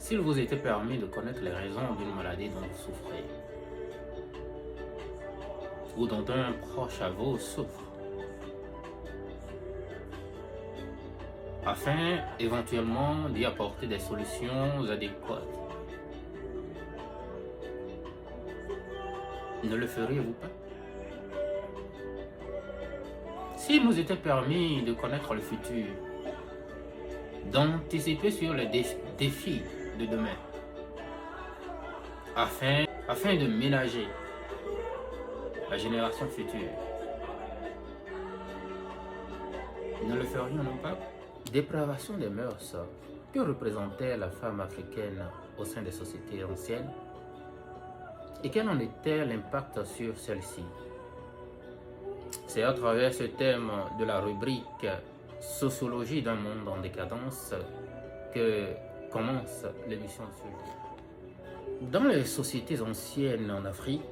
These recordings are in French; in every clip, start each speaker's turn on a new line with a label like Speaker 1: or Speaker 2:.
Speaker 1: s'il vous était permis de connaître les raisons d'une maladie dont vous souffrez, ou dont un proche à vous souffre, afin éventuellement d'y apporter des solutions adéquates, ne le feriez-vous pas? S'il nous était permis de connaître le futur, d'anticiper sur les défis de demain, afin de ménager la génération future, ne le ferions-nous pas? Dépravation des mœurs, que représentait la femme africaine au sein des sociétés anciennes et quel en était l'impact sur celle-ci? C'est à travers ce thème de la rubrique Sociologie d'un monde en décadence que commence l'émission d'aujourd'hui. Dans les sociétés anciennes en Afrique,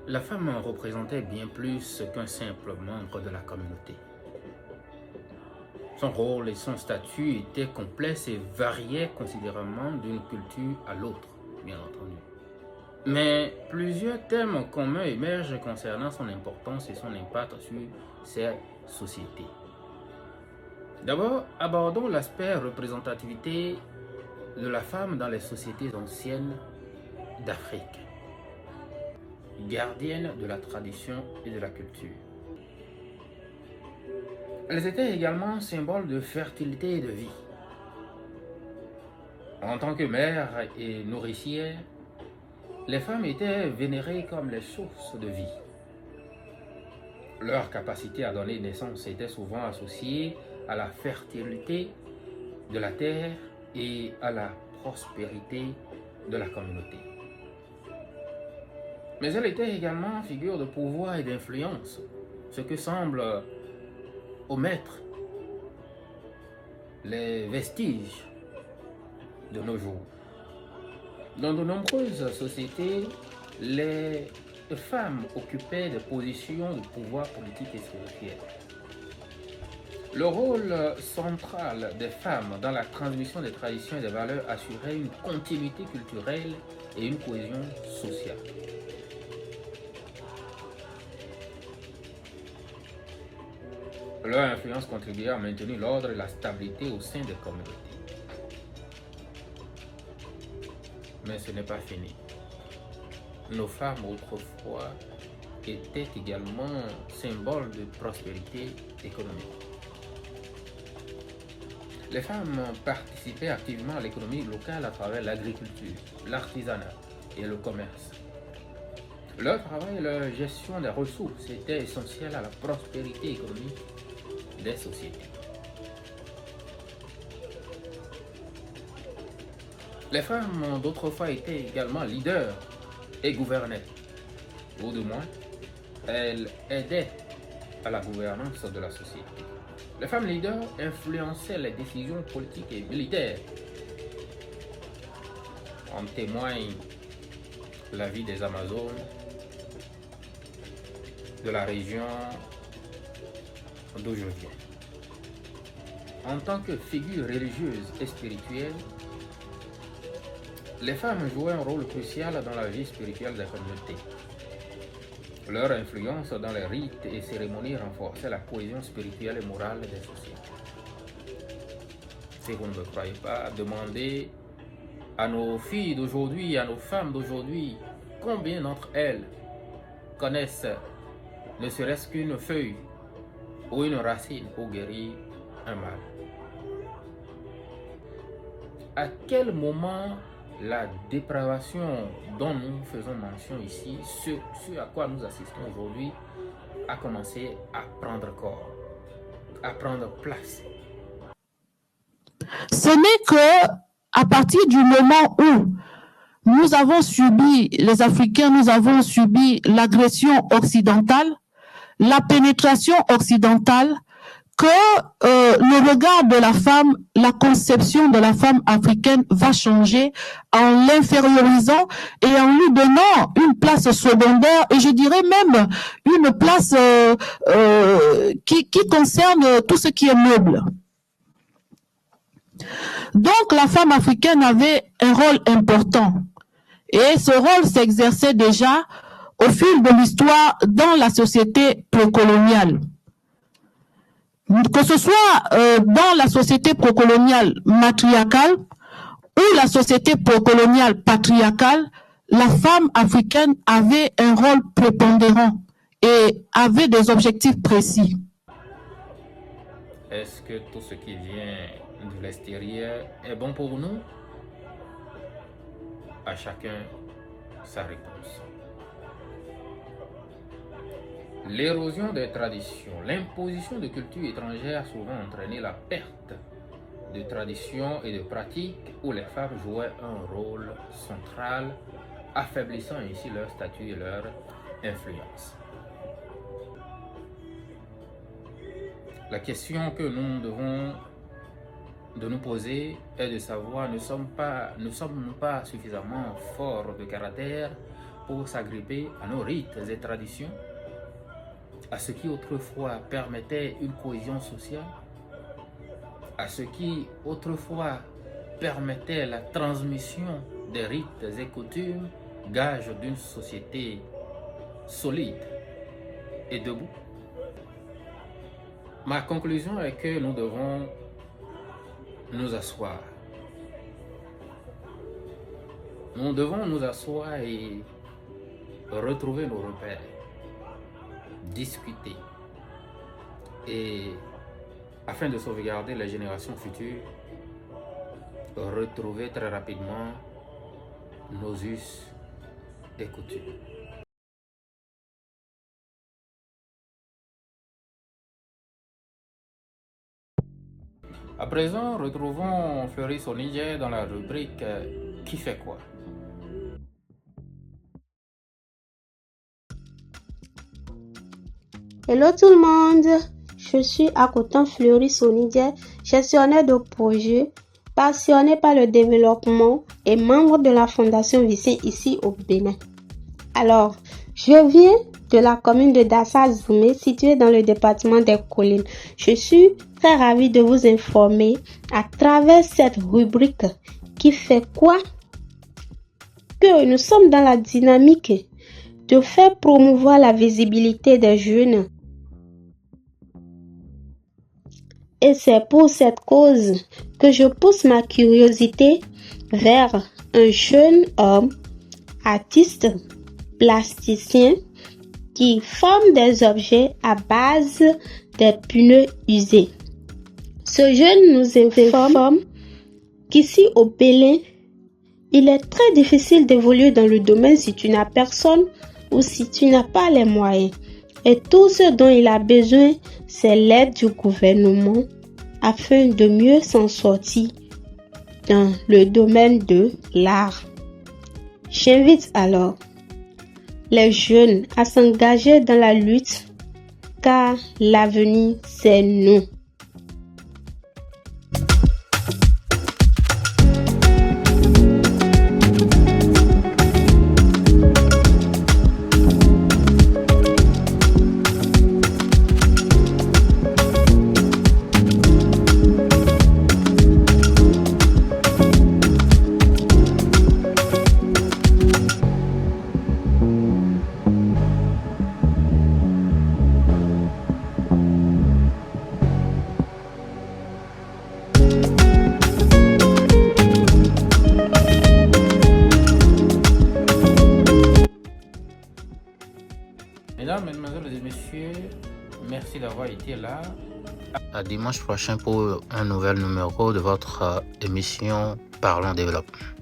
Speaker 1: la femme représentait bien plus qu'un simple membre de la communauté. Son rôle et son statut étaient complexes et variaient considérablement d'une culture à l'autre, bien entendu. Mais plusieurs thèmes communs émergent concernant son importance et son impact sur ces sociétés. D'abord, abordons l'aspect représentativité de la femme dans les sociétés anciennes d'Afrique, gardiennes de la tradition et de la culture. Elles étaient également symboles de fertilité et de vie. En tant que mères et nourricières, les femmes étaient vénérées comme les sources de vie. Leur capacité à donner naissance était souvent associée à la fertilité de la terre et à la prospérité de la communauté. Mais elle était également figure de pouvoir et d'influence, ce que semble omettre les vestiges de nos jours. Dans de nombreuses sociétés, les femmes occupaient des positions de pouvoir politique et spirituel. Le rôle central des femmes dans la transmission des traditions et des valeurs assurait une continuité culturelle et une cohésion sociale. Leur influence contribuait à maintenir l'ordre et la stabilité au sein des communautés. Mais ce n'est pas fini. Nos femmes autrefois étaient également symboles de prospérité économique. Les femmes participaient activement à l'économie locale à travers l'agriculture, l'artisanat et le commerce. Leur travail et leur gestion des ressources étaient essentiels à la prospérité économique des sociétés. Les femmes d'autrefois étaient également leaders et gouvernaient, ou du moins, elles aidaient à la gouvernance de la société. Les femmes leaders influençaient les décisions politiques et militaires. En témoigne la vie des Amazones, de la région d'où je viens. En tant que figures religieuses et spirituelles, les femmes jouaient un rôle crucial dans la vie spirituelle des communautés. Leur influence dans les rites et cérémonies renforçait la cohésion spirituelle et morale des sociétés. Si vous ne me croyez pas, demandez à nos filles d'aujourd'hui, à nos femmes d'aujourd'hui, combien d'entre elles connaissent ne serait-ce qu'une feuille ou une racine pour guérir un mal. À quel moment la dépravation dont nous faisons mention ici, ce à quoi nous assistons aujourd'hui, a commencé à prendre corps, à prendre place?
Speaker 2: Ce n'est que à partir du moment où nous avons subi, les Africains, nous avons subi l'agression occidentale, la pénétration occidentale, que le regard de la femme, la conception de la femme africaine va changer en l'infériorisant et en lui donnant une place secondaire et je dirais même une place qui concerne tout ce qui est meuble. Donc la femme africaine avait un rôle important. Et ce rôle s'exerçait déjà au fil de l'histoire dans la société précoloniale. Que ce soit dans la société précoloniale matriarcale ou la société précoloniale patriarcale, la femme africaine avait un rôle prépondérant et avait des objectifs précis.
Speaker 1: Est-ce que tout ce qui vient de l'extérieur est bon pour nous? À chacun sa réponse. L'érosion des traditions, l'imposition de cultures étrangères a souvent entraîné la perte de traditions et de pratiques où les femmes jouaient un rôle central, affaiblissant ainsi leur statut et leur influence. La question que nous devons de nous poser est de savoir, ne sommes-nous pas suffisamment forts de caractère pour s'agripper à nos rites et traditions, à ce qui autrefois permettait une cohésion sociale, à ce qui autrefois permettait la transmission des rites et coutumes, gage d'une société solide et debout. Ma conclusion est que nous devons nous asseoir. Nous devons nous asseoir et retrouver nos repères, discuter, et afin de sauvegarder les générations futures, retrouver très rapidement nos us et coutumes. À présent, retrouvons Fleury Sonidje dans la rubrique Qui fait quoi?
Speaker 3: Hello tout le monde, je suis Akotan Fleury Sonidje, gestionnaire de projet, passionné par le développement et membre de la Fondation Vicin ici au Bénin. Alors, je viens de la commune de Dassa-Zoumé, située dans le département des Collines. Je suis très ravie de vous informer à travers cette rubrique Qui fait quoi? Que nous sommes dans la dynamique de faire promouvoir la visibilité des jeunes. Et c'est pour cette cause que je pousse ma curiosité vers un jeune homme, artiste, plasticien, qui forme des objets à base des pneus usés. Ce jeune nous informe qu'ici au Bénin, il est très difficile d'évoluer dans le domaine si tu n'as personne ou si tu n'as pas les moyens. Et tout ce dont il a besoin, c'est l'aide du gouvernement afin de mieux s'en sortir dans le domaine de l'art. J'invite alors les jeunes à s'engager dans la lutte car l'avenir, c'est nous.
Speaker 1: Mesdames, Mesdemoiselles et Messieurs, merci d'avoir été là. À dimanche prochain pour un nouvel numéro de votre émission Parlons Développement.